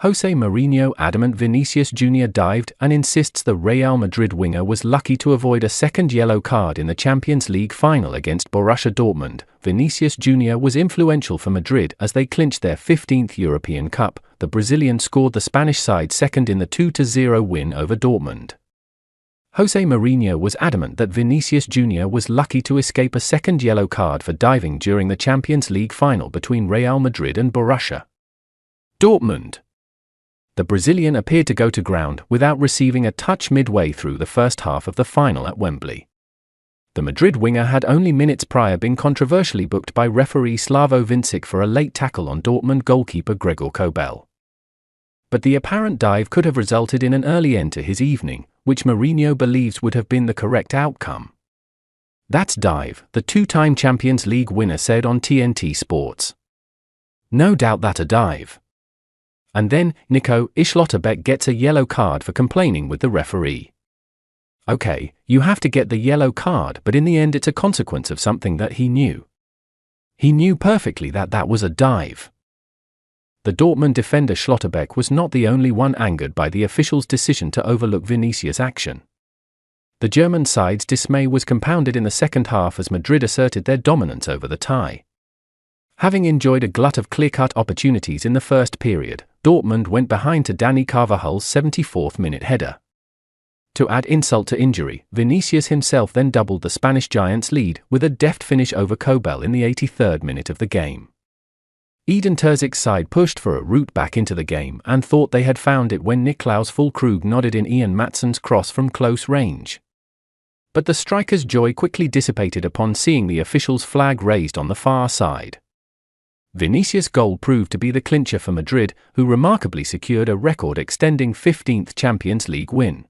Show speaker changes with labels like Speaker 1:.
Speaker 1: Jose Mourinho adamant Vinicius Jr dived and insists the Real Madrid winger was lucky to avoid a second yellow card in the Champions League final against Borussia Dortmund. Vinicius Jr was influential for Madrid as they clinched their 15th European Cup. The Brazilian scored the Spanish side second in the 2-0 win over Dortmund. Jose Mourinho was adamant that Vinicius Jr was lucky to escape a second yellow card for diving during the Champions League final between Real Madrid and Borussia Dortmund. The Brazilian appeared to go to ground without receiving a touch midway through the first half of the final at Wembley. The Madrid winger had only minutes prior been controversially booked by referee Slavko Vincic for a late tackle on Dortmund goalkeeper Gregor Kobel. But the apparent dive could have resulted in an early end to his evening, which Mourinho believes would have been the correct outcome. "That's dive," the two-time Champions League winner said on TNT Sports. "No doubt that a dive." And then, Nico Schlotterbeck gets a yellow card for complaining with the referee. Okay, you have to get the yellow card, but in the end it's a consequence of something that he knew. He knew perfectly that that was a dive. The Dortmund defender Schlotterbeck was not the only one angered by the official's decision to overlook Vinicius' action. The German side's dismay was compounded in the second half as Madrid asserted their dominance over the tie. Having enjoyed a glut of clear-cut opportunities in the first period, Dortmund went behind to Dani Carvajal's 74th-minute header. To add insult to injury, Vinicius himself then doubled the Spanish giants' lead with a deft finish over Kobel in the 83rd minute of the game. Edin Terzic's side pushed for a route back into the game and thought they had found it when Niklaus Füllkrug nodded in Ian Matson's cross from close range. But the striker's joy quickly dissipated upon seeing the official's flag raised on the far side. Vinicius' goal proved to be the clincher for Madrid, who remarkably secured a record-extending 15th Champions League win.